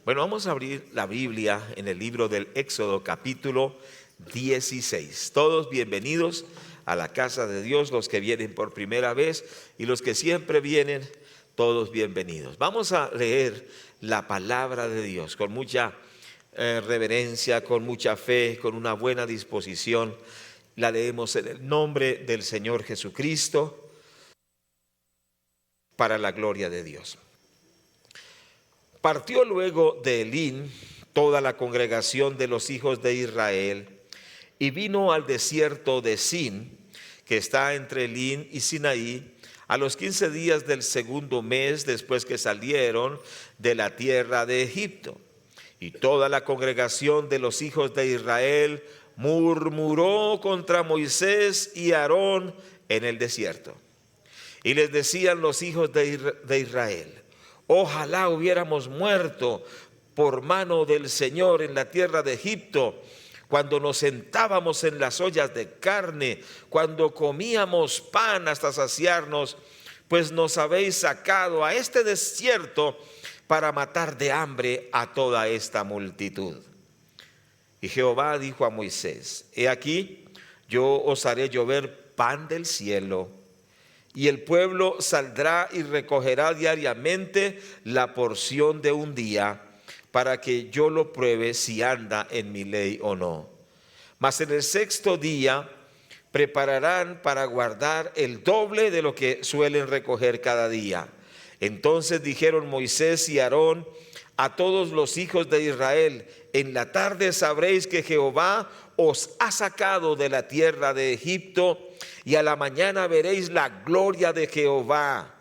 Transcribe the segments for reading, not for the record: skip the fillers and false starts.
Bueno, vamos a abrir la Biblia en el libro del Éxodo, capítulo 16. Todos bienvenidos a la casa de Dios, los que vienen por primera vez y los que siempre vienen, todos bienvenidos. Vamos a leer la palabra de Dios con mucha reverencia, con mucha fe, con una buena disposición. La leemos en el nombre del Señor Jesucristo, para la gloria de Dios. Partió luego de Elín toda la congregación de los hijos de Israel y vino al desierto de Sin, que está entre Elín y Sinaí, a los 15 días del segundo mes después que salieron de la tierra de Egipto. Y toda la congregación de los hijos de Israel murmuró contra Moisés y Aarón en el desierto. Y les decían los hijos de Israel: ojalá hubiéramos muerto por mano del Señor en la tierra de Egipto, cuando nos sentábamos en las ollas de carne, cuando comíamos pan hasta saciarnos, pues nos habéis sacado a este desierto para matar de hambre a toda esta multitud. Y Jehová dijo a Moisés: he aquí, yo os haré llover pan del cielo, y el pueblo saldrá y recogerá diariamente la porción de un día, para que yo lo pruebe si anda en mi ley o no. Mas en el sexto día prepararán para guardar el doble de lo que suelen recoger cada día. Entonces dijeron Moisés y Aarón a todos los hijos de Israel: en la tarde sabréis que Jehová os ha sacado de la tierra de Egipto, y a la mañana veréis la gloria de Jehová,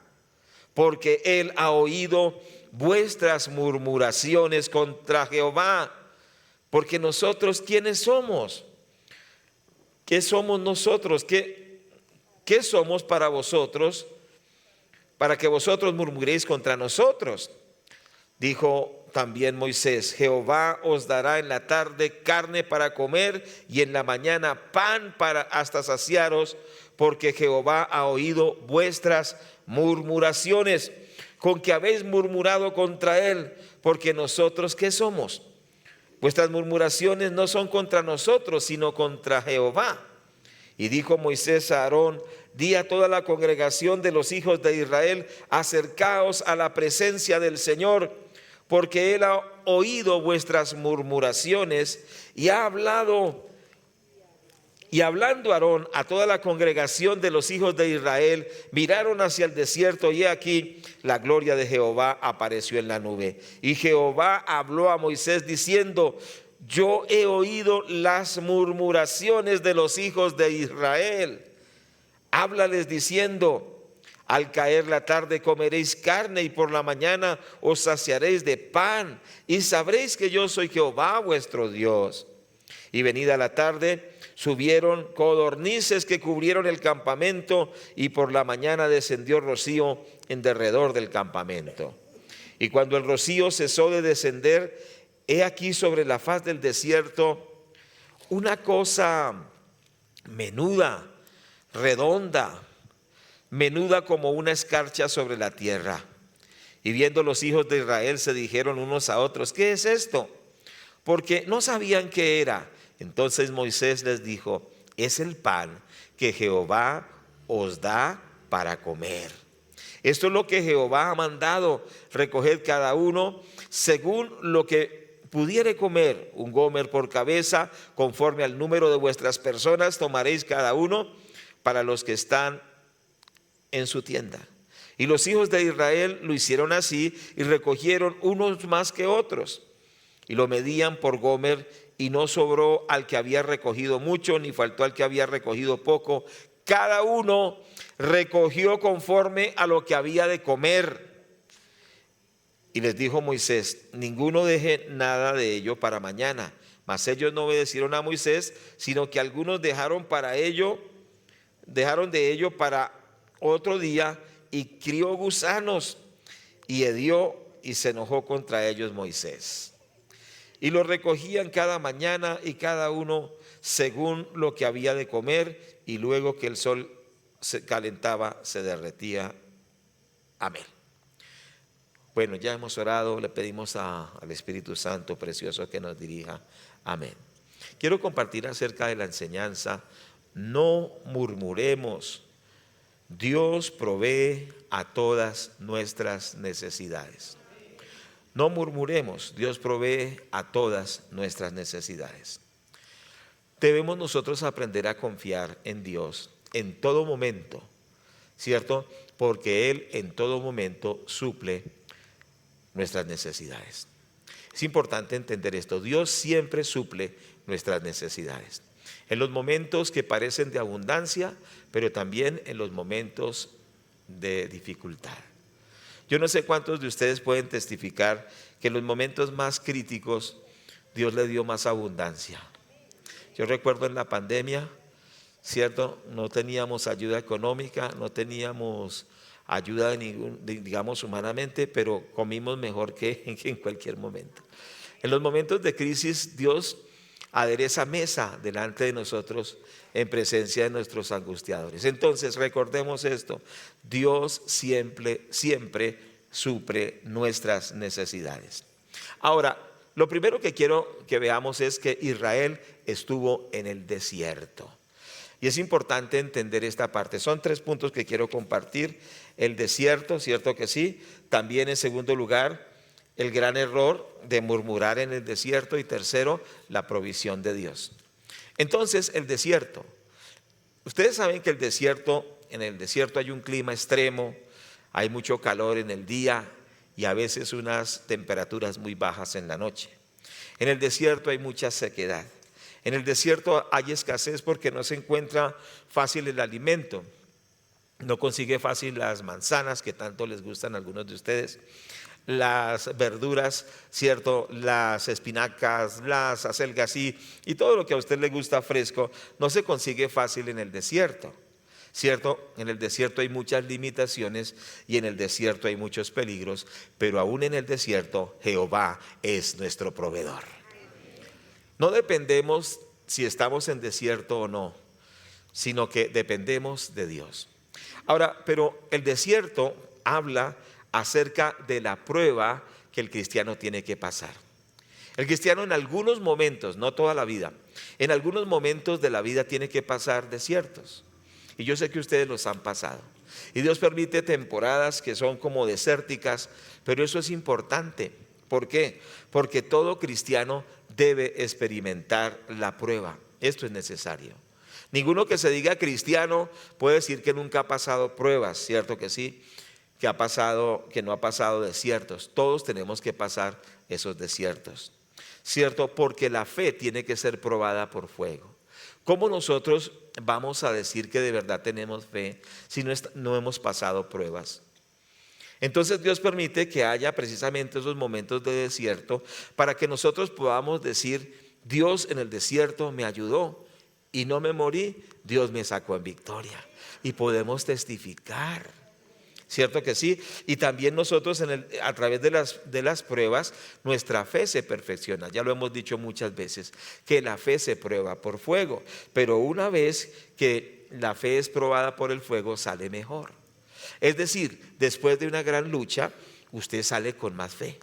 porque él ha oído vuestras murmuraciones contra Jehová. Porque nosotros, ¿quiénes somos? ¿Qué somos nosotros? ¿Qué somos para vosotros, para que vosotros murmuréis contra nosotros? Dijo también Moisés: Jehová os dará en la tarde carne para comer, y en la mañana pan para hasta saciaros, porque Jehová ha oído vuestras murmuraciones, con que habéis murmurado contra él. Porque nosotros, ¿qué somos? Vuestras murmuraciones no son contra nosotros, sino contra Jehová. Y dijo Moisés a Aarón: di a toda la congregación de los hijos de Israel: acercaos a la presencia del Señor, porque él ha oído vuestras murmuraciones. Y hablando Aarón a toda la congregación de los hijos de Israel, miraron hacia el desierto, y he aquí la gloria de Jehová apareció en la nube. Y Jehová habló a Moisés diciendo: yo he oído las murmuraciones de los hijos de Israel. Háblales diciendo: al caer la tarde comeréis carne, y por la mañana os saciaréis de pan, y sabréis que yo soy Jehová vuestro Dios. Y venida la tarde, subieron codornices que cubrieron el campamento, y por la mañana descendió rocío en derredor del campamento. Y cuando el rocío cesó de descender, he aquí sobre la faz del desierto una cosa menuda, redonda, menuda como una escarcha sobre la tierra. Y viendo los hijos de Israel, se dijeron unos a otros: ¿qué es esto? Porque no sabían qué era. Entonces Moisés les dijo: es el pan que Jehová os da para comer. Esto es lo que Jehová ha mandado: recoged cada uno según lo que pudiere comer, un gomer por cabeza, conforme al número de vuestras personas tomaréis cada uno para los que están en su tienda. Y los hijos de Israel lo hicieron así, y recogieron unos más que otros, y lo medían por gomer, y no sobró al que había recogido mucho, ni faltó al que había recogido poco. Cada uno recogió conforme a lo que había de comer. Y les dijo Moisés: ninguno deje nada de ello para mañana. Mas ellos no obedecieron a Moisés, sino que algunos dejaron de ello para otro día, y crió gusanos, y hedió, y se enojó contra ellos Moisés. Y lo recogían cada mañana, y cada uno según lo que había de comer, y luego que el sol se calentaba, se derretía. Amén. Bueno, ya hemos orado, le pedimos al Espíritu Santo precioso que nos dirija. Amén. Quiero compartir acerca de la enseñanza: no murmuremos. Dios provee a todas nuestras necesidades. No murmuremos, Dios provee a todas nuestras necesidades. Debemos nosotros aprender a confiar en Dios en todo momento, ¿cierto? Porque Él en todo momento suple nuestras necesidades. Es importante entender esto: Dios siempre suple nuestras necesidades. En los momentos que parecen de abundancia, pero también en los momentos de dificultad. Yo no sé cuántos de ustedes pueden testificar que en los momentos más críticos Dios le dio más abundancia. Yo recuerdo en la pandemia, ¿cierto? No teníamos ayuda económica, no teníamos ayuda digamos humanamente, pero comimos mejor que en cualquier momento. En los momentos de crisis, Dios adereza mesa delante de nosotros en presencia de nuestros angustiadores. Entonces recordemos esto: Dios siempre suple nuestras necesidades. Ahora, lo primero que quiero que veamos es que Israel estuvo en el desierto. Y es importante entender esta parte. Son 3 puntos que quiero compartir. El desierto, ¿cierto que sí? También, en segundo lugar, el gran error de murmurar en el desierto. Y tercero, la provisión de Dios. Entonces, el desierto. Ustedes saben que en el desierto hay un clima extremo, hay mucho calor en el día y a veces unas temperaturas muy bajas en la noche. En el desierto hay mucha sequedad. En el desierto hay escasez porque no se encuentra fácil el alimento. No consigue fácil las manzanas que tanto les gustan a algunos de ustedes, las verduras, ¿cierto? Las espinacas, las acelgas y todo lo que a usted le gusta fresco no se consigue fácil en el desierto, ¿cierto? En el desierto hay muchas limitaciones y en el desierto hay muchos peligros, pero aún en el desierto Jehová es nuestro proveedor. No dependemos si estamos en desierto o no, sino que dependemos de Dios. Ahora, pero el desierto habla acerca de la prueba que el cristiano tiene que pasar. El cristiano en algunos momentos, no toda la vida, en algunos momentos de la vida tiene que pasar desiertos. Y yo sé que ustedes los han pasado. Y Dios permite temporadas que son como desérticas, pero eso es importante. ¿Por qué? Porque todo cristiano debe experimentar la prueba. Esto es necesario. Ninguno que se diga cristiano puede decir que nunca ha pasado pruebas, ¿cierto que sí? Que no ha pasado desiertos. Todos tenemos que pasar esos desiertos, ¿cierto? Porque la fe tiene que ser probada por fuego. ¿Cómo nosotros vamos a decir que de verdad tenemos fe si no hemos pasado pruebas? Entonces Dios permite que haya precisamente esos momentos de desierto para que nosotros podamos decir: Dios en el desierto me ayudó y no me morí, Dios me sacó en victoria. Y podemos testificar, ¿cierto que sí? Y también nosotros a través de las pruebas nuestra fe se perfecciona. Ya lo hemos dicho muchas veces, que la fe se prueba por fuego, pero una vez que la fe es probada por el fuego sale mejor. Es decir, después de una gran lucha usted sale con más fe.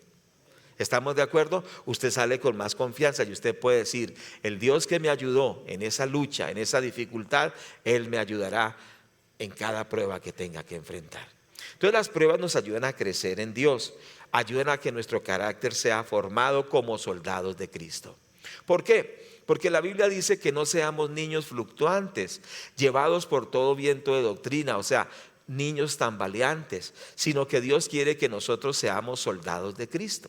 ¿Estamos de acuerdo? Usted sale con más confianza y usted puede decir: el Dios que me ayudó en esa lucha, en esa dificultad, Él me ayudará en cada prueba que tenga que enfrentar. Entonces las pruebas nos ayudan a crecer en Dios, ayudan a que nuestro carácter sea formado como soldados de Cristo. ¿Por qué? Porque la Biblia dice que no seamos niños fluctuantes, llevados por todo viento de doctrina, o sea, niños tambaleantes, sino que Dios quiere que nosotros seamos soldados de Cristo.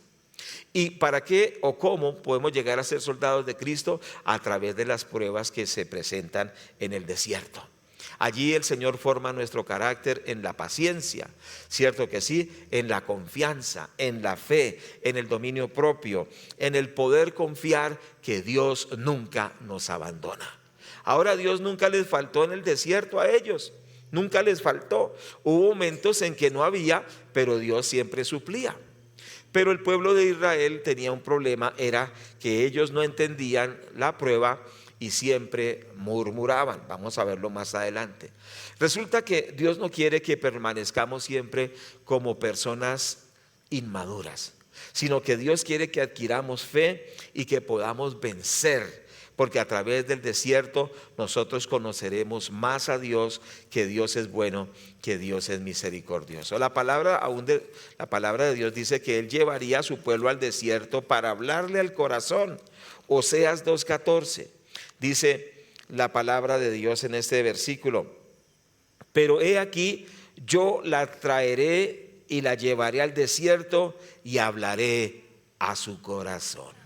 ¿Y para qué o cómo podemos llegar a ser soldados de Cristo? A través de las pruebas que se presentan en el desierto. Allí el Señor forma nuestro carácter en la paciencia, ¿cierto que sí? En la confianza, en la fe, en el dominio propio, en el poder confiar que Dios nunca nos abandona. Ahora, Dios nunca les faltó en el desierto a ellos, nunca les faltó. Hubo momentos en que no había, pero Dios siempre suplía. Pero el pueblo de Israel tenía un problema, era que ellos no entendían la prueba y siempre murmuraban. Vamos a verlo más adelante. Resulta que Dios no quiere que permanezcamos siempre como personas inmaduras, sino que Dios quiere que adquiramos fe y que podamos vencer, porque a través del desierto nosotros conoceremos más a Dios, que Dios es bueno, que Dios es misericordioso. La palabra de Dios dice que Él llevaría a su pueblo al desierto para hablarle al corazón. Oseas 2:14 dice la palabra de Dios en este versículo: pero he aquí, yo la traeré y la llevaré al desierto y hablaré a su corazón.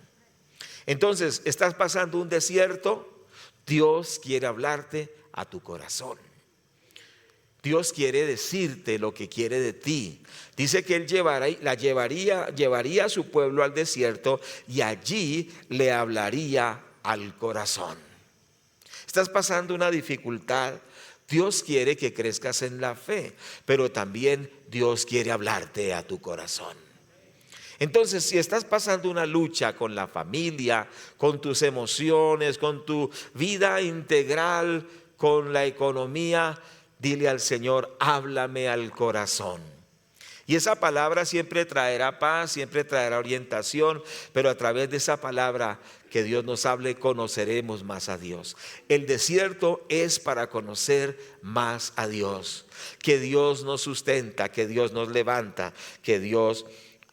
Entonces, estás pasando un desierto, Dios quiere hablarte a tu corazón. Dios quiere decirte lo que quiere de ti. Dice que Él llevaría a su pueblo al desierto y allí le hablaría al corazón. Estás pasando una dificultad. Dios quiere que crezcas en la fe, pero también Dios quiere hablarte a tu corazón. Entonces, si estás pasando una lucha con la familia, con tus emociones, con tu vida integral, con la economía, dile al Señor: háblame al corazón. Y esa palabra siempre traerá paz, siempre traerá orientación, pero a través de esa palabra que Dios nos hable, conoceremos más a Dios. El desierto es para conocer más a Dios, que Dios nos sustenta, que Dios nos levanta, que Dios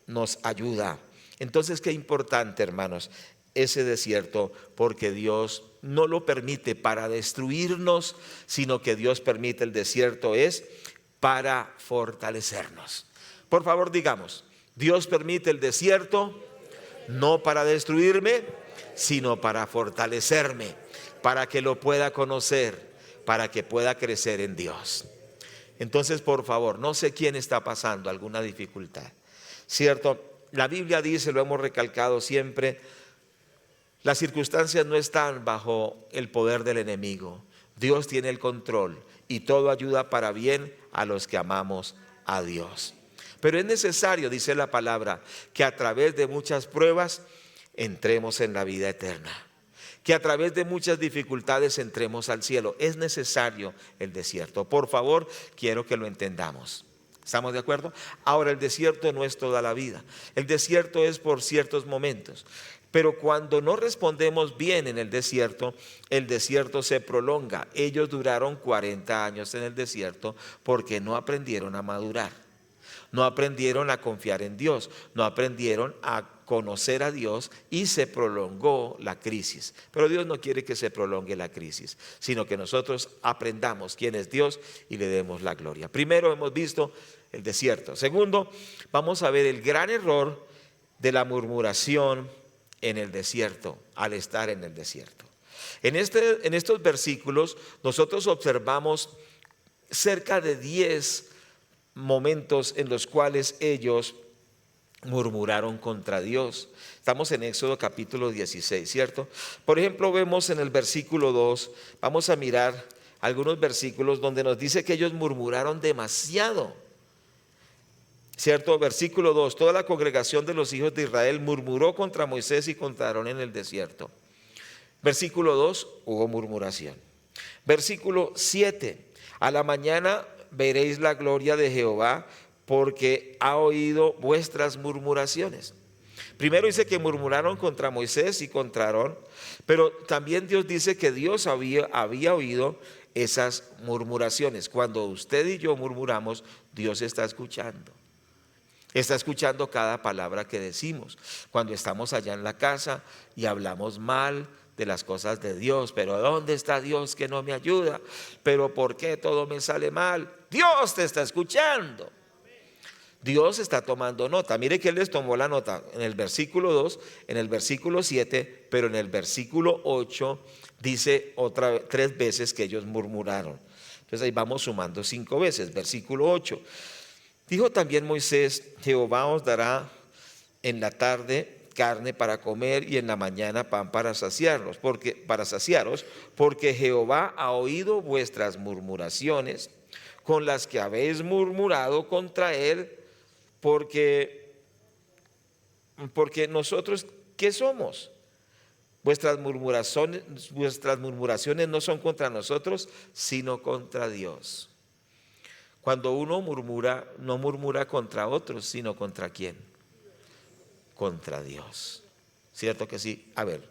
nos ayuda. Entonces, qué importante, hermanos, ese desierto, porque Dios no lo permite para destruirnos, sino que Dios permite el desierto es para fortalecernos. Por favor, digamos: Dios permite el desierto no para destruirme, sino para fortalecerme, para que lo pueda conocer, para que pueda crecer en Dios. Entonces, por favor, no sé quién está pasando alguna dificultad, ¿cierto? La Biblia dice, lo hemos recalcado siempre, las circunstancias no están bajo el poder del enemigo. Dios tiene el control y todo ayuda para bien a los que amamos a Dios. Pero es necesario, dice la palabra, que a través de muchas pruebas entremos en la vida eterna, que a través de muchas dificultades entremos al cielo. Es necesario el desierto. Por favor, quiero que lo entendamos. ¿Estamos de acuerdo? Ahora, el desierto no es toda la vida. El desierto es por ciertos momentos. Pero cuando no respondemos bien en el desierto se prolonga. Ellos duraron 40 años en el desierto porque no aprendieron a madurar. No aprendieron a confiar en Dios, no aprendieron a conocer a Dios y se prolongó la crisis. Pero Dios no quiere que se prolongue la crisis, sino que nosotros aprendamos quién es Dios y le demos la gloria. Primero hemos visto el desierto. Segundo, vamos a ver el gran error de la murmuración en el desierto, al estar en el desierto. En estos versículos nosotros observamos cerca de 10 momentos en los cuales ellos murmuraron contra Dios. Estamos en Éxodo capítulo 16, ¿cierto? Por ejemplo, vemos en el versículo 2, vamos a mirar algunos versículos donde nos dice que ellos murmuraron demasiado, ¿cierto? Versículo 2, toda la congregación de los hijos de Israel murmuró contra Moisés y contra Aarón en el desierto. Versículo 2, hubo murmuración. Versículo 7, a la mañana veréis la gloria de Jehová, porque ha oído vuestras murmuraciones. Primero dice que murmuraron contra Moisés y contra Aarón, pero también Dios dice que Dios había oído esas murmuraciones. Cuando usted y yo murmuramos, Dios está escuchando. Está escuchando cada palabra que decimos. Cuando estamos allá en la casa y hablamos mal de las cosas de Dios, pero ¿dónde está Dios que no me ayuda? ¿Pero por qué todo me sale mal? Dios te está escuchando. Dios está tomando nota. Mire que Él les tomó la nota en el versículo 2, en el versículo 7, pero en el versículo 8 dice 3 veces que ellos murmuraron. Entonces ahí vamos sumando 5 veces. Versículo 8. Dijo también Moisés: Jehová os dará en la tarde carne para comer y en la mañana pan para saciaros, porque Jehová ha oído vuestras murmuraciones con las que habéis murmurado contra él, porque nosotros, ¿qué somos? Vuestras murmuraciones no son contra nosotros, sino contra Dios. Cuando uno murmura, no murmura contra otros, sino contra ¿quién? Contra Dios. ¿Cierto que sí? A ver,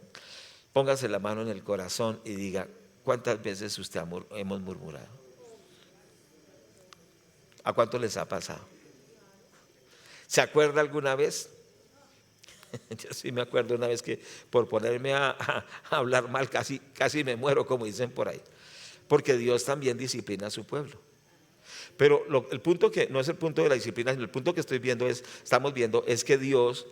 póngase la mano en el corazón y diga, ¿cuántas veces hemos murmurado? ¿A cuánto les ha pasado? ¿Se acuerda alguna vez? Yo sí me acuerdo una vez que por ponerme a hablar mal casi me muero, como dicen por ahí. Porque Dios también disciplina a su pueblo. Pero el punto que no es el punto de la disciplina, sino el punto que estamos viendo es que Dios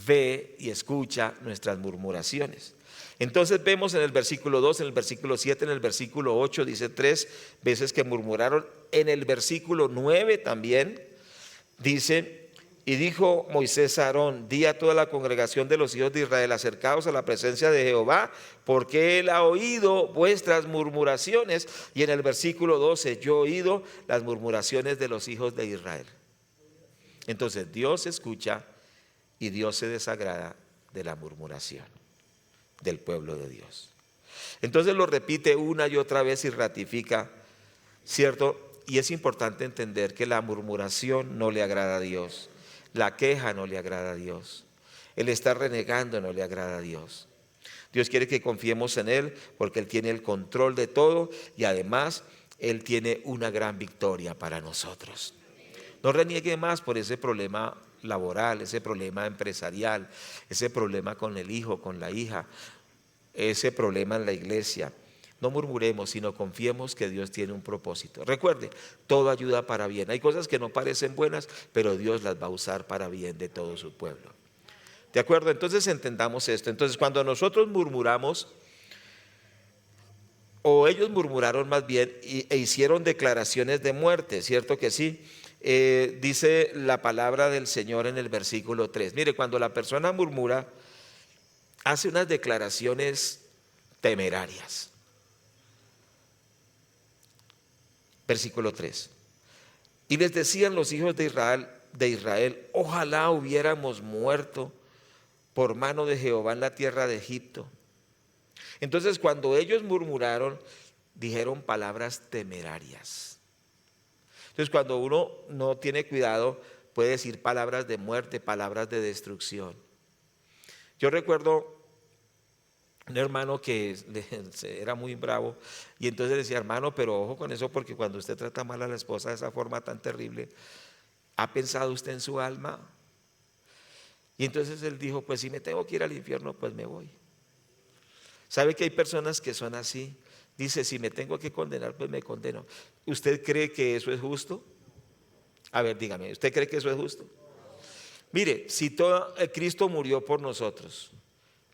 ve y escucha nuestras murmuraciones. Entonces vemos en el versículo 2, en el versículo 7, en el versículo 8, dice 3 veces que murmuraron. En el versículo 9 también dice: y dijo Moisés a Aarón, di a toda la congregación de los hijos de Israel, acercaos a la presencia de Jehová, porque él ha oído vuestras murmuraciones. Y en el versículo 12, yo he oído las murmuraciones de los hijos de Israel. Entonces Dios escucha y Dios se desagrada de la murmuración del pueblo de Dios. Entonces lo repite una y otra vez y ratifica, ¿cierto? Y es importante entender que la murmuración no le agrada a Dios. La queja no le agrada a Dios. El estar renegando no le agrada a Dios. Dios quiere que confiemos en Él porque Él tiene el control de todo y además Él tiene una gran victoria para nosotros. No reniegue más por ese problema laboral, ese problema empresarial, ese problema con el hijo, con la hija, ese problema en la iglesia. No murmuremos, sino confiemos que Dios tiene un propósito. Recuerde, todo ayuda para bien. Hay cosas que no parecen buenas, pero Dios las va a usar para bien de todo su pueblo. ¿De acuerdo? Entonces entendamos esto. Entonces cuando nosotros murmuramos, o ellos murmuraron más bien e hicieron declaraciones de muerte, ¿cierto que sí? Dice la palabra del Señor en el versículo 3. Mire, cuando la persona murmura, hace unas declaraciones temerarias. Versículo 3. Y les decían los hijos de Israel, ojalá hubiéramos muerto por mano de Jehová en la tierra de Egipto. Entonces cuando ellos murmuraron, dijeron palabras temerarias. Entonces cuando uno no tiene cuidado, puede decir palabras de muerte, palabras de destrucción. Yo recuerdo un hermano que era muy bravo y entonces decía, hermano, pero ojo con eso, porque cuando usted trata mal a la esposa de esa forma tan terrible, ¿ha pensado usted en su alma? Y entonces él dijo, pues si me tengo que ir al infierno, pues me voy. ¿Sabe que hay personas que son así? Dice, si me tengo que condenar, pues me condeno. ¿Usted cree que eso es justo? A ver, dígame, ¿usted cree que eso es justo? Mire, si Cristo murió por nosotros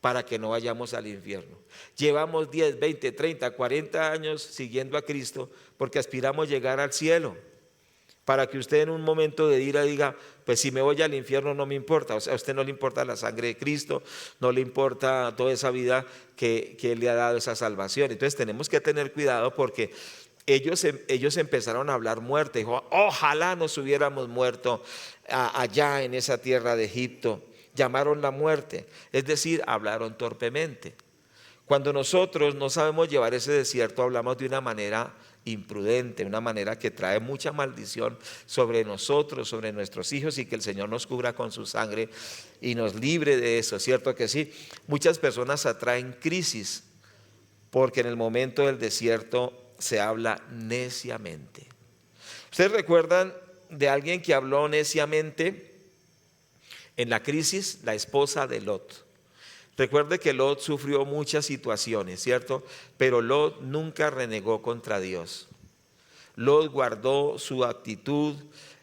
para que no vayamos al infierno. Llevamos 10, 20, 30, 40 años siguiendo a Cristo porque aspiramos llegar al cielo. Para que usted en un momento de ira diga, pues si me voy al infierno no me importa. O sea, a usted no le importa la sangre de Cristo, no le importa toda esa vida que Él le ha dado, esa salvación. Entonces tenemos que tener cuidado porque ellos empezaron a hablar muerte. Dijo, ojalá nos hubiéramos muerto allá en esa tierra de Egipto. Llamaron la muerte, es decir, hablaron torpemente. Cuando nosotros no sabemos llevar ese desierto, hablamos de una manera imprudente, una manera que trae mucha maldición sobre nosotros, sobre nuestros hijos, y que el Señor nos cubra con su sangre y nos libre de eso, ¿cierto que sí? Muchas personas atraen crisis porque en el momento del desierto se habla neciamente. ¿Ustedes recuerdan de alguien que habló neciamente en la crisis? La esposa de Lot. Recuerde que Lot sufrió muchas situaciones, ¿cierto? Pero Lot nunca renegó contra Dios. Lot guardó su actitud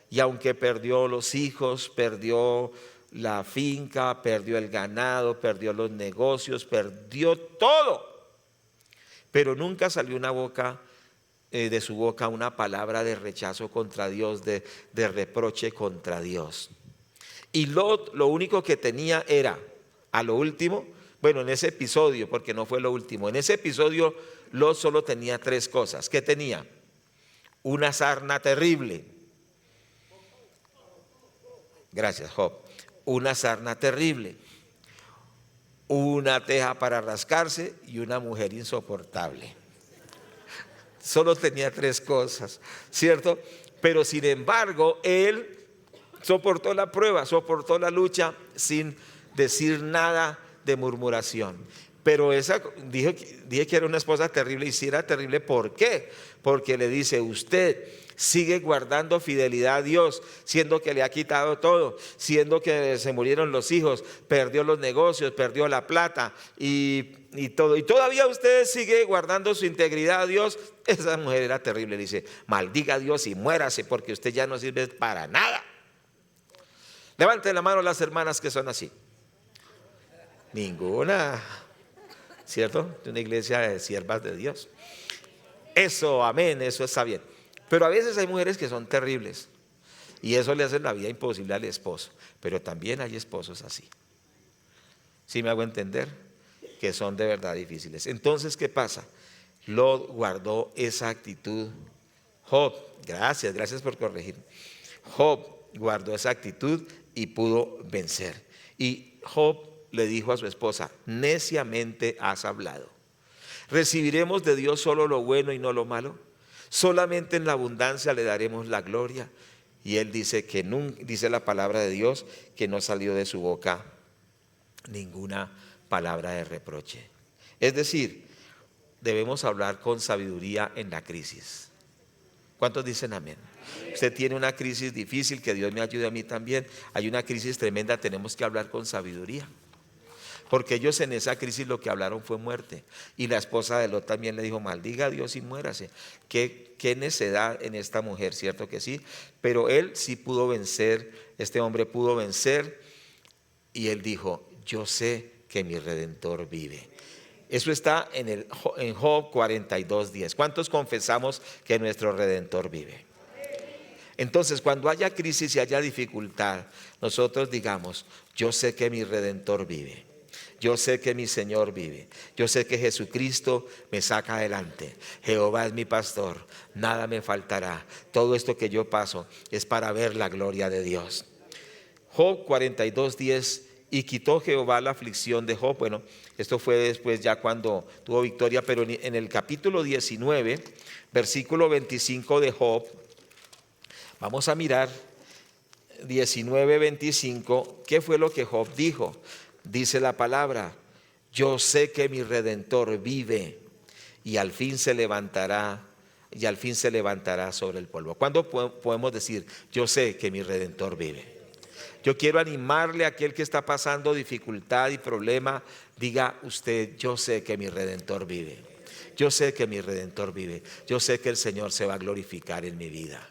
y aunque perdió los hijos, perdió la finca, perdió el ganado, perdió los negocios, perdió todo, pero nunca salió de su boca una palabra de rechazo contra Dios, de reproche contra Dios. Y Lot lo único que tenía era, a lo último, bueno, en ese episodio, porque no fue lo último, en ese episodio Lot solo tenía 3 cosas. ¿Qué tenía? Una sarna terrible. Gracias, Job. Una sarna terrible, una teja para rascarse y una mujer insoportable. Solo tenía 3 cosas, ¿cierto? Pero sin embargo, él soportó la prueba, soportó la lucha sin decir nada de murmuración. Pero dije que era una esposa terrible, y si era terrible, ¿por qué? Porque le dice: usted sigue guardando fidelidad a Dios, siendo que le ha quitado todo, siendo que se murieron los hijos, perdió los negocios, perdió la plata y todo, y todavía usted sigue guardando su integridad a Dios. Esa mujer era terrible. Le dice: maldiga a Dios y muérase, porque usted ya no sirve para nada. Levanten la mano las hermanas que son así. Ninguna, ¿cierto? De una iglesia de siervas de Dios. Eso, amén, eso está bien. Pero a veces hay mujeres que son terribles, y eso le hace la vida imposible al esposo. Pero también hay esposos así. ¿Sí me hago entender? Que son de verdad difíciles. Entonces, ¿qué pasa? Lot guardó esa actitud. Job, gracias por corregirme. Job guardó esa actitud y pudo vencer. Y Job le dijo a su esposa: neciamente has hablado. ¿Recibiremos de Dios solo lo bueno y no lo malo? ¿Solamente en la abundancia le daremos la gloria? Y él dice que dice la palabra de Dios que no salió de su boca ninguna palabra de reproche. Es decir, debemos hablar con sabiduría en la crisis. ¿Cuántos dicen amén? Usted tiene una crisis difícil, que Dios me ayude a mí también. Hay una crisis tremenda, tenemos que hablar con sabiduría. Porque ellos en esa crisis lo que hablaron fue muerte. Y la esposa de Lot también le dijo: maldiga a Dios y muérase. Qué necedad en esta mujer, ¿cierto que sí? Pero él sí pudo vencer, este hombre pudo vencer. Y él dijo: yo sé que mi Redentor vive. Eso está en Job 42:10. ¿Cuántos confesamos que nuestro Redentor vive? Entonces, cuando haya crisis y haya dificultad, nosotros digamos: yo sé que mi Redentor vive. Yo sé que mi Señor vive. Yo sé que Jesucristo me saca adelante. Jehová es mi pastor, nada me faltará. Todo esto que yo paso es para ver la gloria de Dios. Job 42:10. Y quitó Jehová la aflicción de Job. Bueno, esto fue después, ya cuando tuvo victoria. Pero en el capítulo 19, versículo 25 de Job, vamos a mirar 19:25. ¿Qué fue lo que Job dijo? Dice la palabra: yo sé que mi Redentor vive, y al fin se levantará sobre el polvo. ¿Cuándo podemos decir: yo sé que mi Redentor vive? Yo quiero animarle a aquel que está pasando dificultad y problema. Diga usted: yo sé que mi Redentor vive. Yo sé que mi Redentor vive. Yo sé que el Señor se va a glorificar en mi vida.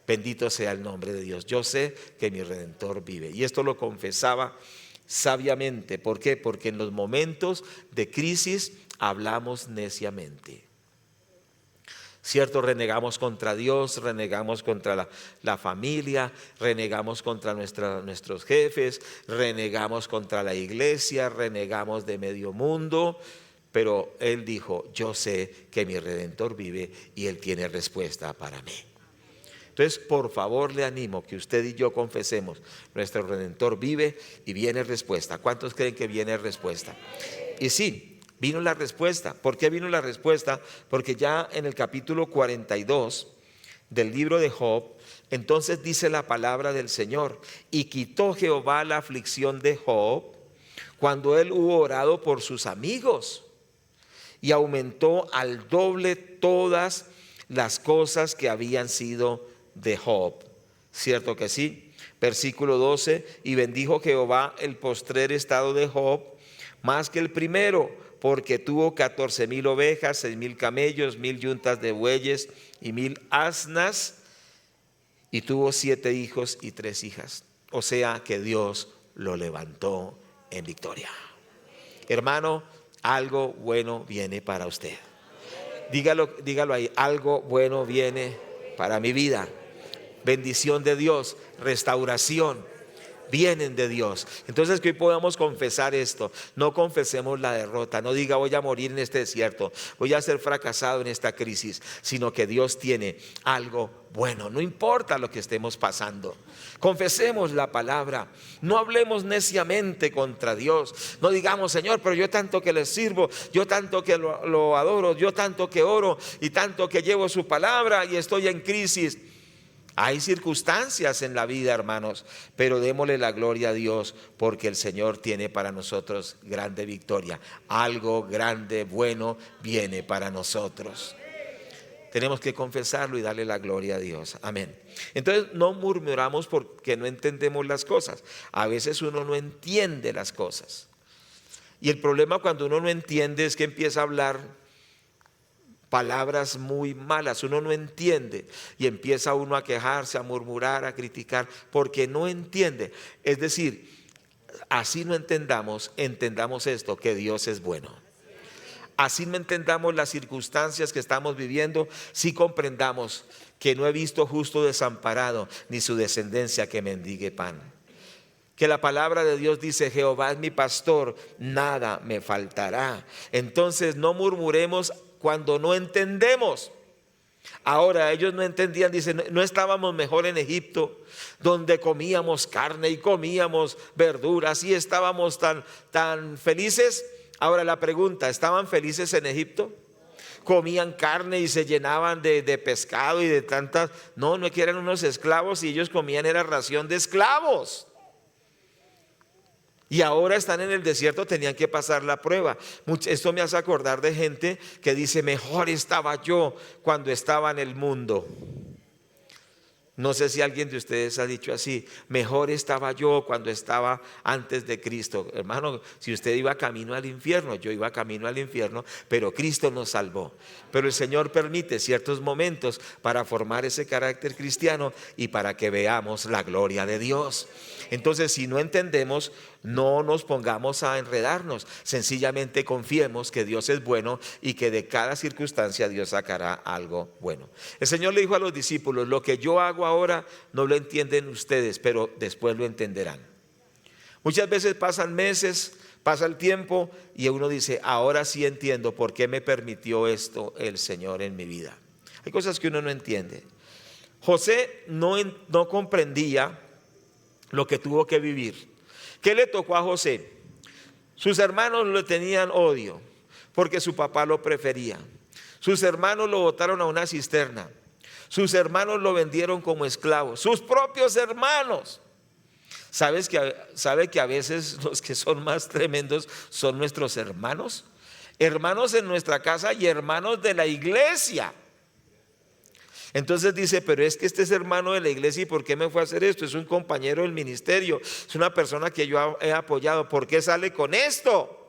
Bendito sea el nombre de Dios. Yo sé que mi Redentor vive. Y esto lo confesaba sabiamente. ¿Por qué? Porque en los momentos de crisis hablamos neciamente. ¿Cierto? Renegamos contra Dios, renegamos contra la familia, renegamos contra nuestros jefes, renegamos contra la iglesia, renegamos de medio mundo. Pero él dijo: yo sé que mi Redentor vive y él tiene respuesta para mí. Entonces, por favor, le animo que usted y yo confesemos: nuestro Redentor vive y viene respuesta. ¿Cuántos creen que viene respuesta? Y sí, vino la respuesta. ¿Por qué vino la respuesta? Porque ya en el capítulo 42 del libro de Job, entonces dice la palabra del Señor: y quitó Jehová la aflicción de Job cuando él hubo orado por sus amigos, y aumentó al doble todas las cosas que habían sido de Job. ¿Cierto que sí? Versículo 12: y bendijo Jehová el postrer estado de Job más que el primero, porque tuvo 14,000 ovejas, 6,000 camellos, 1,000 yuntas de bueyes y 1,000 asnas, y tuvo 7 hijos y 3 hijas. O sea que Dios lo levantó en victoria. Hermano, algo bueno viene para usted. Dígalo ahí: algo bueno viene para mi vida. Bendición de Dios, restauración, vienen de Dios. Entonces, que hoy podamos confesar esto. No confesemos la derrota. No diga: voy a morir en este desierto, voy a ser fracasado en esta crisis. Sino que Dios tiene algo bueno. No importa lo que estemos pasando, confesemos la palabra. No hablemos neciamente contra Dios. No digamos: Señor, pero yo tanto que le sirvo, yo tanto que lo adoro, yo tanto que oro y tanto que llevo su palabra y estoy en crisis. Hay circunstancias en la vida, hermanos, pero démosle la gloria a Dios porque el Señor tiene para nosotros grande victoria. Algo grande, bueno, viene para nosotros. Tenemos que confesarlo y darle la gloria a Dios. Amén. Entonces no murmuramos porque no entendemos las cosas. A veces uno no entiende las cosas. Y el problema cuando uno no entiende es que empieza a hablar palabras muy malas. Uno no entiende y empieza uno a quejarse, a murmurar, a criticar porque no entiende. Es decir, así no entendamos esto, que Dios es bueno. Así no entendamos las circunstancias que estamos viviendo, si comprendamos que no he visto justo desamparado, ni su descendencia que mendigue pan. Que la palabra de Dios dice: Jehová es mi pastor, nada me faltará. Entonces no murmuremos cuando no entendemos. Ahora ellos no entendían, dicen, no estábamos mejor en Egipto, donde comíamos carne y comíamos verduras y estábamos tan felices. Ahora la pregunta, ¿estaban felices en Egipto? ¿Comían carne y se llenaban de pescado y de tantas? No, no es que eran unos esclavos y ellos comían, era ración de esclavos. Y ahora están en el desierto, tenían que pasar la prueba. Esto me hace acordar de gente que dice: mejor estaba yo cuando estaba en el mundo. No sé si alguien de ustedes ha dicho así: mejor estaba yo cuando estaba antes de Cristo. Hermano, si usted iba camino al infierno, yo iba camino al infierno, pero Cristo nos salvó. Pero el Señor permite ciertos momentos para formar ese carácter cristiano y para que veamos la gloria de Dios. Entonces, si no entendemos, no nos pongamos a enredarnos. Sencillamente confiemos que Dios es bueno y que de cada circunstancia Dios sacará algo bueno. El Señor le dijo a los discípulos: lo que yo hago ahora no lo entienden ustedes, pero después lo entenderán. Muchas veces pasan meses, pasa el tiempo y uno dice: ahora sí entiendo por qué me permitió esto el Señor en mi vida. Hay cosas que uno no entiende. José no comprendía lo que tuvo que vivir. ¿Qué le tocó a José? Sus hermanos le tenían odio porque su papá lo prefería. Sus hermanos lo botaron a una cisterna. Sus hermanos lo vendieron como esclavo. Sus propios hermanos. ¿Sabe que a veces los que son más tremendos son nuestros hermanos? Hermanos en nuestra casa y hermanos de la iglesia. Entonces dice: pero es que este es hermano de la iglesia, ¿y por qué me fue a hacer esto? Es un compañero del ministerio, es una persona que yo he apoyado, ¿por qué sale con esto?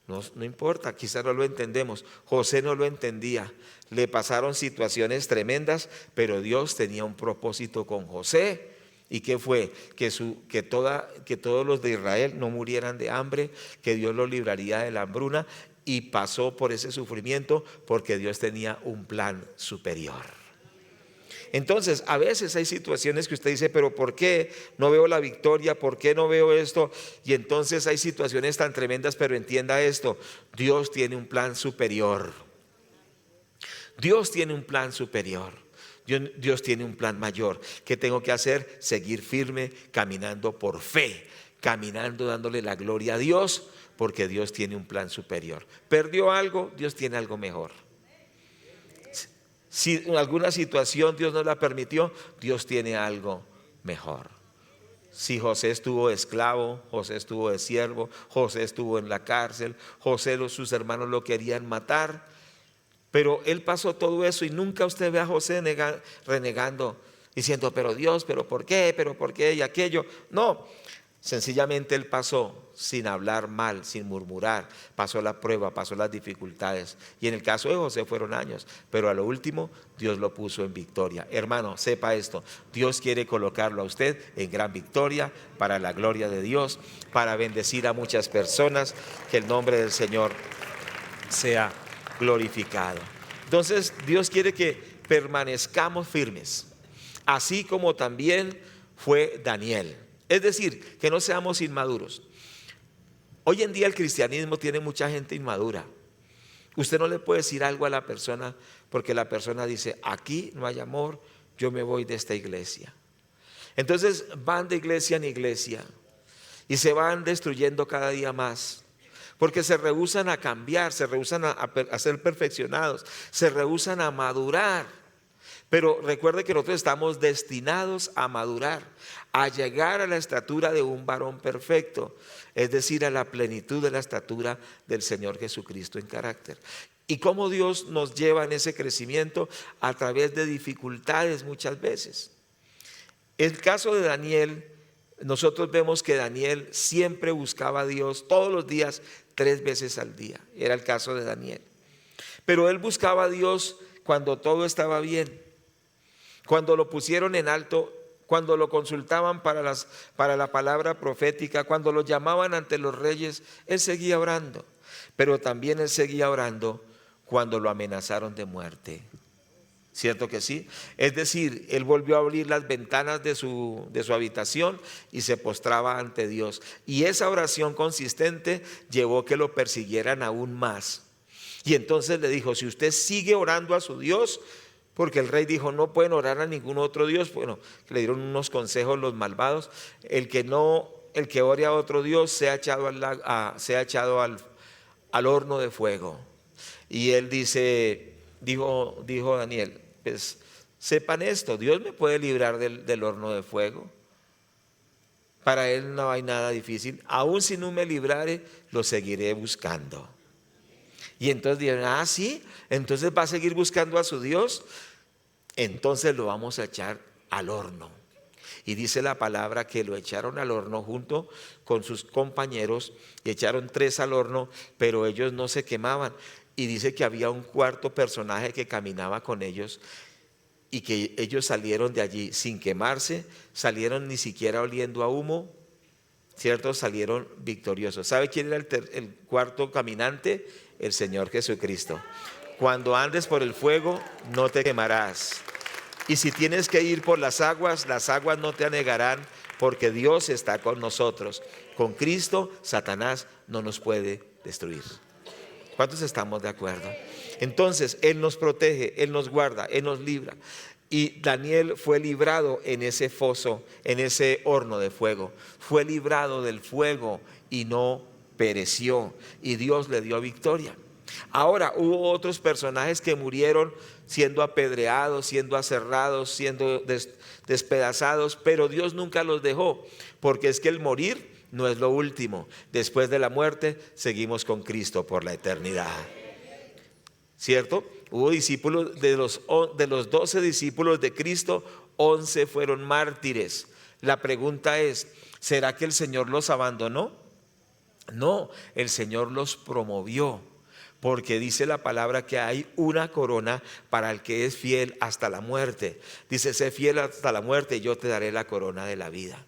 No importa, quizás no lo entendemos. José no lo entendía, le pasaron situaciones tremendas, pero Dios tenía un propósito con José. ¿Y qué fue? Que todos los de Israel no murieran de hambre, que Dios los libraría de la hambruna. Y pasó por ese sufrimiento porque Dios tenía un plan superior. Entonces, a veces hay situaciones que usted dice: pero ¿por qué no veo la victoria? ¿Por qué no veo esto? Y entonces hay situaciones tan tremendas, pero entienda esto: Dios tiene un plan superior. Dios tiene un plan superior. Dios tiene un plan mayor. ¿Qué tengo que hacer? Seguir firme, caminando por fe, caminando dándole la gloria a Dios, porque Dios tiene un plan superior. ¿Perdió algo? Dios tiene algo mejor. Si en alguna situación Dios no la permitió, Dios tiene algo mejor. Si José estuvo esclavo, José estuvo de siervo, José estuvo en la cárcel, sus hermanos lo querían matar, pero él pasó todo eso y nunca usted ve a José renegando, diciendo: pero Dios, pero ¿por qué? Y aquello. No. Sencillamente él pasó sin hablar mal, sin murmurar, pasó la prueba, pasó las dificultades. Y en el caso de José fueron años, pero a lo último Dios lo puso en victoria. Hermano, sepa esto: Dios quiere colocarlo a usted en gran victoria para la gloria de Dios, para bendecir a muchas personas, que el nombre del Señor sea glorificado. Entonces Dios quiere que permanezcamos firmes, así como también fue Daniel. Es decir, que no seamos inmaduros. Hoy en día el cristianismo tiene mucha gente inmadura. Usted no le puede decir algo a la persona porque la persona dice: aquí no hay amor, yo me voy de esta iglesia. Entonces van de iglesia en iglesia y se van destruyendo cada día más, porque se rehúsan a cambiar, se rehúsan a ser perfeccionados, se rehúsan a madurar. Pero recuerde que nosotros estamos destinados a madurar, a llegar a la estatura de un varón perfecto, es decir, a la plenitud de la estatura del Señor Jesucristo en carácter. ¿Y cómo Dios nos lleva en ese crecimiento? A través de dificultades muchas veces. El caso de Daniel, nosotros vemos que Daniel siempre buscaba a Dios todos los días, 3 veces al día. Era el caso de Daniel. Pero él buscaba a Dios cuando todo estaba bien, cuando lo pusieron en alto, cuando lo consultaban para la palabra profética, cuando lo llamaban ante los reyes, él seguía orando. Pero también él seguía orando cuando lo amenazaron de muerte. ¿Cierto que sí? Es decir, él volvió a abrir las ventanas de su habitación y se postraba ante Dios. Y esa oración consistente llevó que lo persiguieran aún más. Y entonces le dijo, si usted sigue orando a su Dios, porque el rey dijo, no pueden orar a ningún otro Dios. Bueno, le dieron unos consejos los malvados. El que ore a otro Dios sea echado al horno de fuego. Y él dijo Daniel, pues sepan esto, Dios me puede librar del horno de fuego. Para él no hay nada difícil. Aún si no me librare, lo seguiré buscando. Y entonces dijeron, sí, entonces va a seguir buscando a su Dios. Entonces lo vamos a echar al horno. Y dice la palabra que lo echaron al horno junto con sus compañeros, y echaron 3 al horno, pero ellos no se quemaban. Y dice que había un cuarto personaje que caminaba con ellos, y que ellos salieron de allí sin quemarse, salieron ni siquiera oliendo a humo, ¿cierto? Salieron victoriosos. ¿Sabe quién era el cuarto caminante? El Señor Jesucristo. Cuando andes por el fuego, no te quemarás. Y si tienes que ir por las aguas no te anegarán, porque Dios está con nosotros. Con Cristo, Satanás no nos puede destruir. ¿Cuántos estamos de acuerdo? Entonces, Él nos protege, Él nos guarda, Él nos libra. Y Daniel fue librado en ese foso, en ese horno de fuego. Fue librado del fuego y no pereció. Y Dios le dio victoria. Ahora, hubo otros personajes que murieron siendo apedreados, siendo aserrados, siendo despedazados, pero Dios nunca los dejó, porque es que el morir no es lo último. Después de la muerte, seguimos con Cristo por la eternidad. ¿Cierto? Hubo discípulos, de los 12 discípulos de Cristo, 11 fueron mártires. La pregunta es, ¿será que el Señor los abandonó? No, el Señor los promovió, porque dice la palabra que hay una corona para el que es fiel hasta la muerte. Dice, sé fiel hasta la muerte y yo te daré la corona de la vida.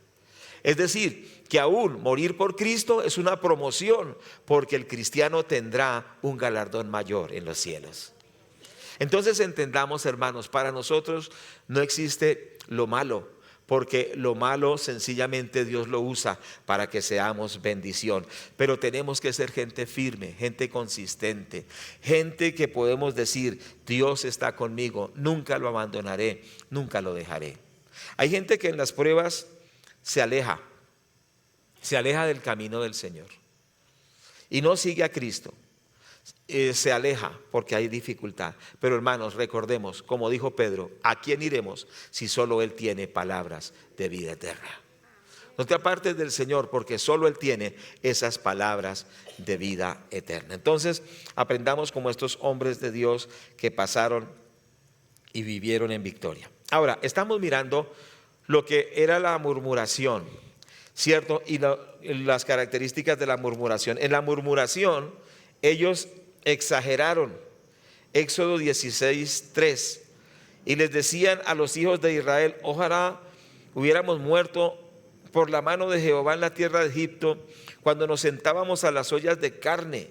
Es decir, que aún morir por Cristo es una promoción, porque el cristiano tendrá un galardón mayor en los cielos. Entonces entendamos, hermanos, para nosotros no existe lo malo, porque lo malo sencillamente Dios lo usa para que seamos bendición. Pero tenemos que ser gente firme, gente consistente, gente que podemos decir, Dios está conmigo, nunca lo abandonaré, nunca lo dejaré. Hay gente que en las pruebas se aleja del camino del Señor y no sigue a Cristo. Se aleja porque hay dificultad. Pero hermanos, recordemos, como dijo Pedro, ¿a quién iremos si solo Él tiene palabras de vida eterna? No te apartes del Señor, porque solo Él tiene esas palabras de vida eterna. Entonces, aprendamos como estos hombres de Dios que pasaron y vivieron en victoria. Ahora, estamos mirando lo que era la murmuración, ¿cierto? Y las características de la murmuración. En la murmuración, ellos exageraron. Éxodo 16:3. Y les decían a los hijos de Israel, ojalá hubiéramos muerto por la mano de Jehová en la tierra de Egipto, cuando nos sentábamos a las ollas de carne,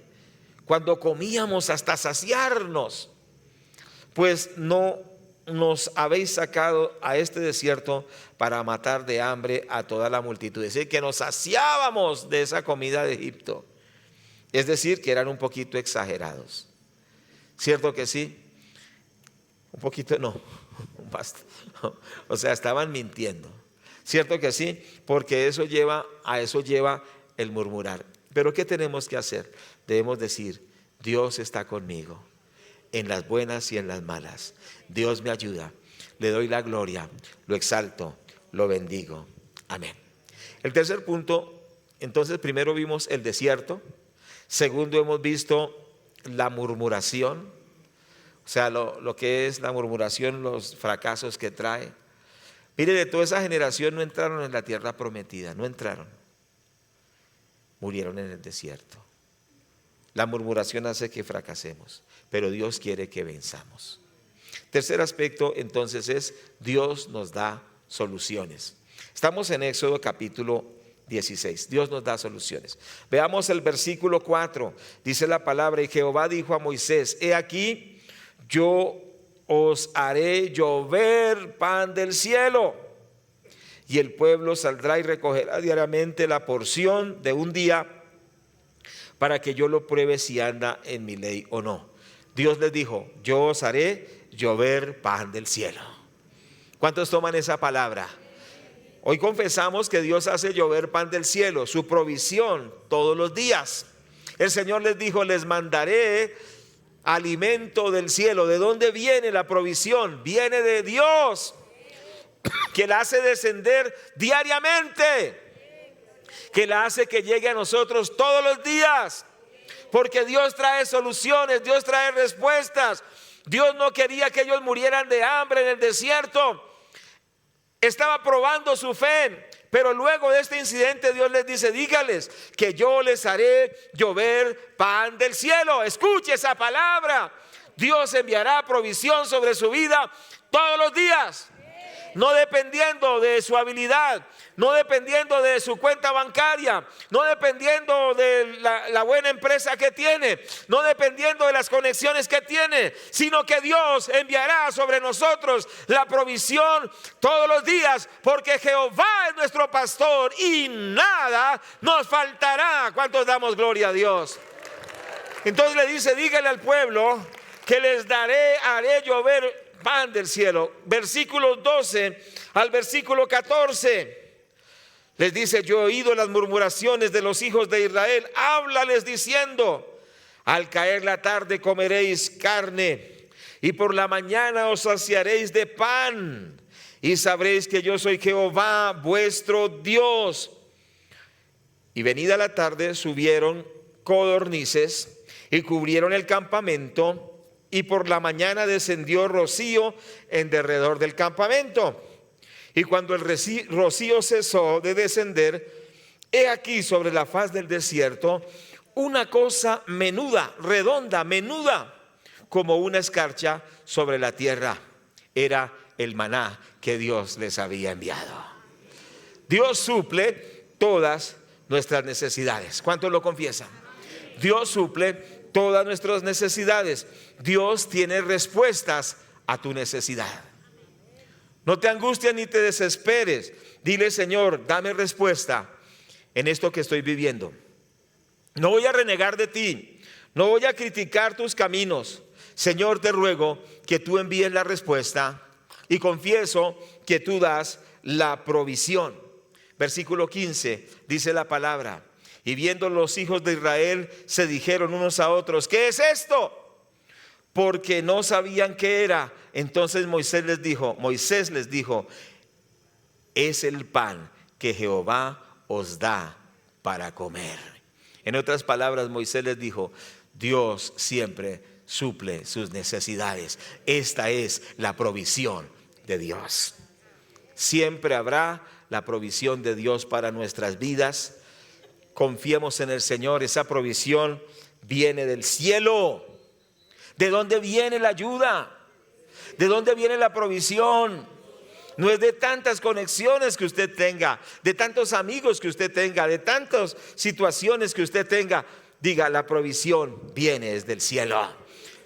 cuando comíamos hasta saciarnos, pues no nos habéis sacado a este desierto para matar de hambre a toda la multitud. Es decir, que nos saciábamos de esa comida de Egipto. Es decir, que eran un poquito exagerados. ¿Cierto que sí? Un poquito no, basta. O sea, estaban mintiendo. ¿Cierto que sí? Porque a eso lleva el murmurar. Pero ¿qué tenemos que hacer? Debemos decir, Dios está conmigo en las buenas y en las malas. Dios me ayuda. le doy la gloria, lo exalto, lo bendigo. Amén. El tercer punto, entonces primero vimos el desierto. Segundo, hemos visto la murmuración, o sea, lo que es la murmuración, los fracasos que trae. Mire, de toda esa generación no entraron en la tierra prometida, no entraron. Murieron en el desierto. La murmuración hace que fracasemos, pero Dios quiere que venzamos. Tercer aspecto, entonces, es Dios nos da soluciones. Estamos en Éxodo capítulo 16. Dios nos da soluciones. Veamos el versículo 4. Dice la palabra: y Jehová dijo a Moisés: he aquí, yo os haré llover pan del cielo, y el pueblo saldrá y recogerá diariamente la porción de un día, para que yo lo pruebe si anda en mi ley o no. Dios les dijo: yo os haré llover pan del cielo. ¿Cuántos toman esa palabra? Hoy confesamos que Dios hace llover pan del cielo, su provisión todos los días. El Señor les dijo: les mandaré alimento del cielo. ¿De dónde viene la provisión? Viene de Dios, que la hace descender diariamente, que la hace que llegue a nosotros todos los días, porque Dios trae soluciones, Dios trae respuestas. Dios no quería que ellos murieran de hambre en el desierto. Estaba probando su fe, pero luego de este incidente Dios les dice: dígales que yo les haré llover pan del cielo. Escuche esa palabra. Dios enviará provisión sobre su vida todos los días, no dependiendo de su habilidad, no dependiendo de su cuenta bancaria, no dependiendo de la buena empresa que tiene, no dependiendo de las conexiones que tiene, sino que Dios enviará sobre nosotros la provisión todos los días, porque Jehová es nuestro pastor y nada nos faltará. ¿Cuántos damos gloria a Dios? Entonces le dice: dígale al pueblo que les haré llover pan del cielo. Versículos 12 al versículo 14. Les dice: yo he oído las murmuraciones de los hijos de Israel. Háblales diciendo: al caer la tarde comeréis carne, y por la mañana os saciaréis de pan, y sabréis que yo soy Jehová vuestro Dios. Y venida la tarde subieron codornices y cubrieron el campamento, y por la mañana descendió rocío en derredor del campamento. Y cuando el rocío cesó de descender, he aquí sobre la faz del desierto una cosa menuda, redonda, menuda, como una escarcha sobre la tierra. Era el maná que Dios les había enviado. Dios suple todas nuestras necesidades. ¿Cuántos lo confiesan? Dios suple todas nuestras necesidades. Dios tiene respuestas a tu necesidad. No te angusties ni te desesperes. Dile: Señor, dame respuesta en esto que estoy viviendo. No voy a renegar de ti, no voy a criticar tus caminos. Señor, te ruego que tú envíes la respuesta, y confieso que tú das la provisión. Versículo 15, dice la palabra: y viendo los hijos de Israel, se dijeron unos a otros: ¿qué es esto? Porque no sabían qué era. Entonces Moisés les dijo: es el pan que Jehová os da para comer. En otras palabras, Moisés les dijo: Dios siempre suple sus necesidades. Esta es la provisión de Dios. Siempre habrá la provisión de Dios para nuestras vidas. Confiemos en el Señor. Esa provisión viene del cielo. ¿De dónde viene la ayuda? ¿De dónde viene la provisión? No es de tantas conexiones que usted tenga, de tantos amigos que usted tenga, de tantas situaciones que usted tenga. Diga: la provisión viene desde el cielo.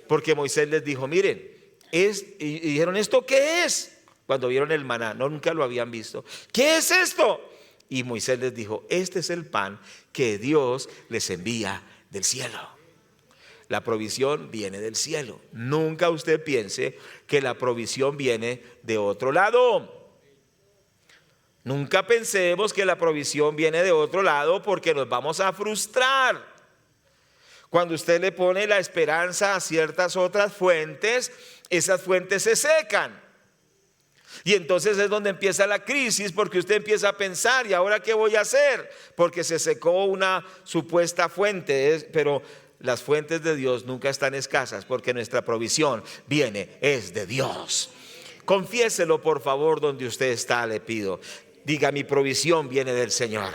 Porque Moisés les dijo: miren, y dijeron: ¿esto qué es? Cuando vieron el maná, nunca lo habían visto. ¿Qué es esto? Y Moisés les dijo: este es el pan que Dios les envía del cielo. La provisión viene del cielo. Nunca usted piense que la provisión viene de otro lado. Nunca pensemos que la provisión viene de otro lado, porque nos vamos a frustrar. Cuando usted le pone la esperanza a ciertas otras fuentes, esas fuentes se secan. Y entonces es donde empieza la crisis, porque usted empieza a pensar, ¿y ahora qué voy a hacer? Porque se secó una supuesta fuente, pero las fuentes de Dios nunca están escasas, porque nuestra provisión es de Dios. Confiéselo, por favor, donde usted está, le pido. Diga: mi provisión viene del Señor.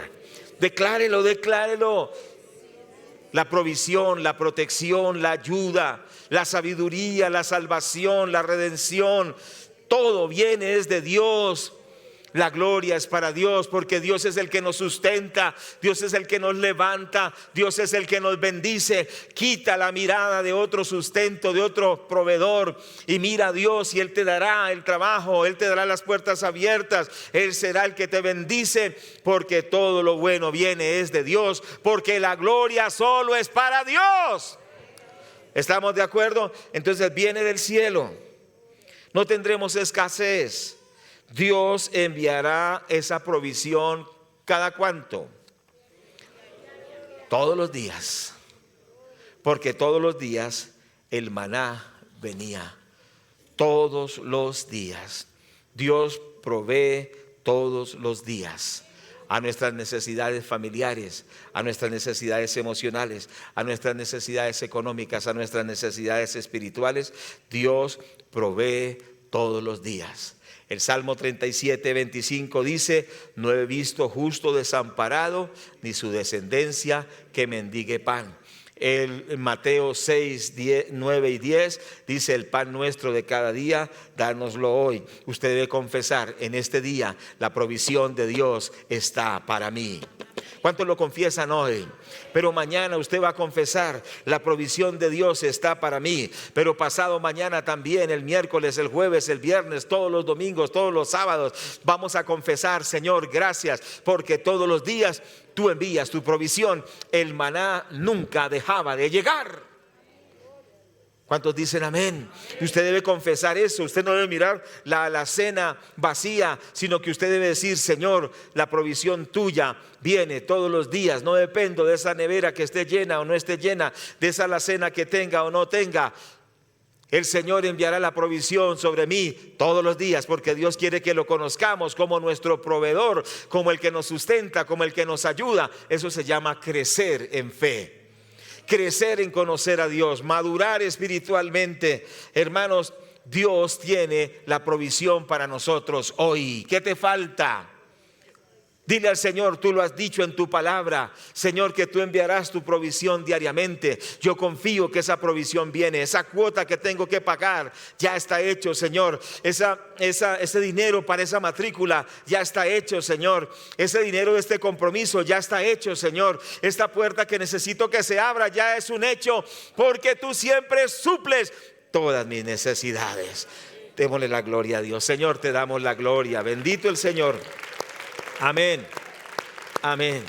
Declárelo, declárelo. La provisión, la protección, la ayuda, la sabiduría, la salvación, la redención, todo viene es de Dios. La gloria es para Dios, porque Dios es el que nos sustenta, Dios es el que nos levanta, Dios es el que nos bendice. Quita la mirada de otro sustento, de otro proveedor, y mira a Dios, y Él te dará el trabajo, Él te dará las puertas abiertas, Él será el que te bendice, porque todo lo bueno viene es de Dios, porque la gloria solo es para Dios. ¿Estamos de acuerdo? Entonces viene del cielo, no tendremos escasez. Dios enviará esa provisión ¿cada cuánto? Todos los días, porque todos los días el maná venía, todos los días. Dios provee todos los días a nuestras necesidades familiares, a nuestras necesidades emocionales, a nuestras necesidades económicas, a nuestras necesidades espirituales. Dios provee todos los días. El Salmo 37:25 dice: no he visto justo desamparado, ni su descendencia que mendigue pan. El Mateo 6:9 y 10 dice: el pan nuestro de cada día, dánoslo hoy. Usted debe confesar: en este día la provisión de Dios está para mí. ¿Cuántos lo confiesan hoy? Pero mañana usted va a confesar: la provisión de Dios está para mí. Pero pasado mañana también, el miércoles, el jueves, el viernes, todos los domingos, todos los sábados, vamos a confesar: Señor, gracias, porque todos los días tú envías tu provisión. El maná nunca dejaba de llegar. ¿Cuántos dicen amén? Y usted debe confesar eso. Usted no debe mirar la alacena vacía, sino que usted debe decir: Señor, la provisión tuya viene todos los días. No dependo de esa nevera que esté llena o no esté llena, de esa alacena que tenga o no tenga. El Señor enviará la provisión sobre mí todos los días, porque Dios quiere que lo conozcamos como nuestro proveedor, como el que nos sustenta, como el que nos ayuda. Eso se llama crecer en fe. Crecer en conocer a Dios, madurar espiritualmente. Hermanos, Dios tiene la provisión para nosotros hoy. ¿Qué te falta? Dile al Señor: tú lo has dicho en tu palabra, Señor, que tú enviarás tu provisión diariamente. Yo confío que esa provisión viene. Esa cuota que tengo que pagar ya está hecho, Señor. Ese dinero para esa matrícula ya está hecho, Señor. Ese dinero de este compromiso ya está hecho, Señor. Esta puerta que necesito que se abra ya es un hecho, porque tú siempre suples todas mis necesidades. Démosle la gloria a Dios. Señor, te damos la gloria. Bendito el Señor. Amén, amén,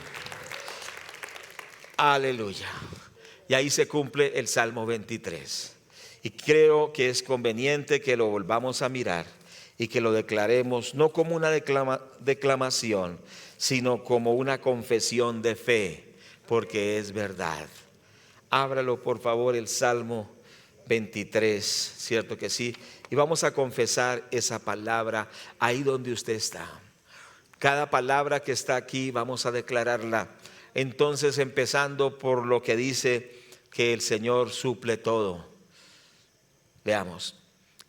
aleluya. Y ahí se cumple el Salmo 23. Y creo que es conveniente que lo volvamos a mirar y que lo declaremos no como una declamación, sino como una confesión de fe, porque es verdad. Ábralo, por favor, el Salmo 23, cierto que sí. Y vamos a confesar esa palabra ahí donde usted está. Cada palabra que está aquí vamos a declararla. Entonces, empezando por lo que dice que el Señor suple todo. Veamos: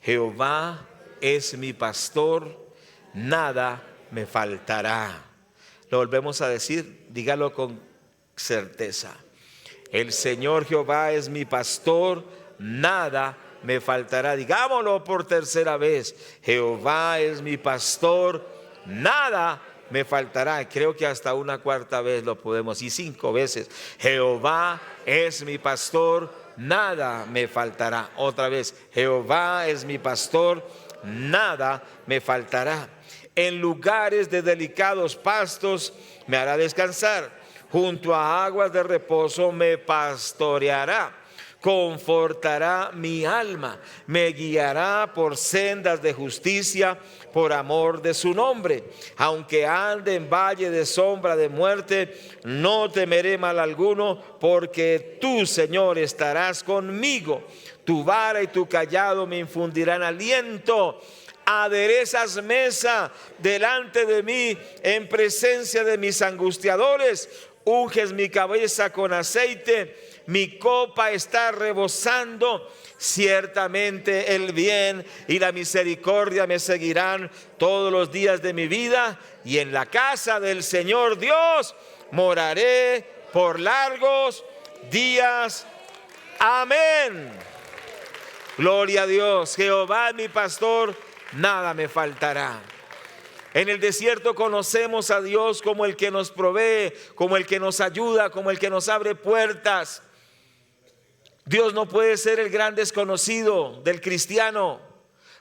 Jehová es mi pastor, nada me faltará. Lo volvemos a decir, dígalo con certeza: el Señor Jehová es mi pastor, nada me faltará. Digámoslo por tercera vez: Jehová es mi pastor, nada me faltará. Creo que hasta una cuarta vez lo podemos, y 5 veces: Jehová es mi pastor, nada me faltará. Otra vez: Jehová es mi pastor, nada me faltará. En lugares de delicados pastos me hará descansar, junto a aguas de reposo me pastoreará. Confortará mi alma, me guiará por sendas de justicia por amor de su nombre. Aunque ande en valle de sombra de muerte, no temeré mal alguno, porque tú, Señor, estarás conmigo. Tu vara y tu cayado me infundirán aliento. Aderezas mesa delante de mí en presencia de mis angustiadores. Unges mi cabeza con aceite, mi copa está rebosando. Ciertamente el bien y la misericordia me seguirán todos los días de mi vida, y en la casa del Señor Dios moraré por largos días. Amén. Gloria a Dios. Jehová mi pastor, nada me faltará. En el desierto conocemos a Dios como el que nos provee, como el que nos ayuda, como el que nos abre puertas. Dios no puede ser el gran desconocido del cristiano,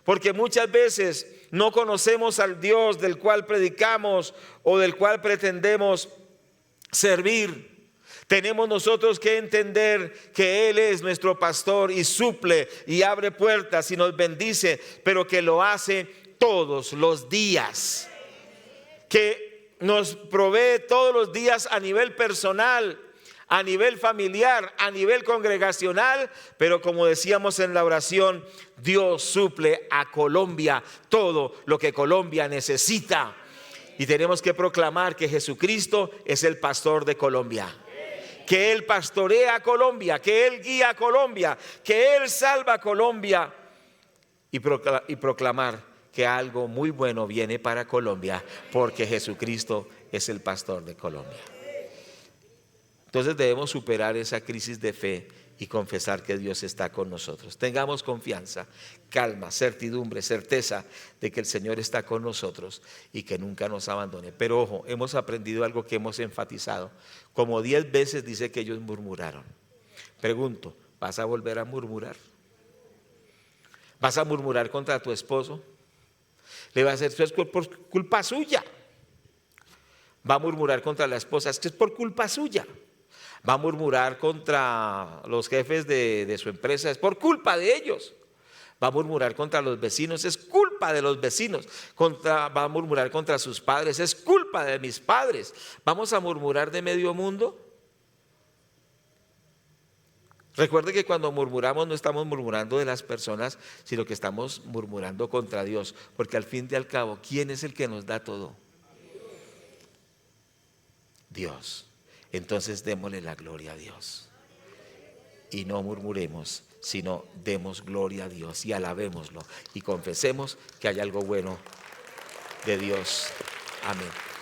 porque muchas veces no conocemos al Dios del cual predicamos o del cual pretendemos servir. Tenemos nosotros que entender que Él es nuestro pastor y suple y abre puertas y nos bendice, pero que lo hace todos los días, que nos provee todos los días a nivel personal, a nivel familiar, a nivel congregacional. Pero como decíamos en la oración, Dios suple a Colombia todo lo que Colombia necesita, y tenemos que proclamar que Jesucristo es el pastor de Colombia, que Él pastorea a Colombia, que Él guía a Colombia, que Él salva a Colombia, y proclamar que algo muy bueno viene para Colombia, porque Jesucristo es el pastor de Colombia. Entonces debemos superar esa crisis de fe y confesar que Dios está con nosotros. Tengamos confianza, calma, certidumbre, certeza de que el Señor está con nosotros y que nunca nos abandone. Pero ojo, hemos aprendido algo que hemos enfatizado. Como 10 veces dice que ellos murmuraron. Pregunto, ¿vas a volver a murmurar? ¿Vas a murmurar contra tu esposo? Le va a decir, eso es por culpa suya. Va a murmurar contra la esposa, es que es por culpa suya. Va a murmurar contra los jefes de su empresa, es por culpa de ellos. Va a murmurar contra los vecinos, es culpa de los vecinos. Va a murmurar contra sus padres, es culpa de mis padres. ¿Vamos a murmurar de medio mundo? Recuerde que cuando murmuramos no estamos murmurando de las personas, sino que estamos murmurando contra Dios, porque al fin y al cabo, ¿quién es el que nos da todo? Dios. Entonces démosle la gloria a Dios y no murmuremos, sino demos gloria a Dios y alabémoslo y confesemos que hay algo bueno de Dios. Amén.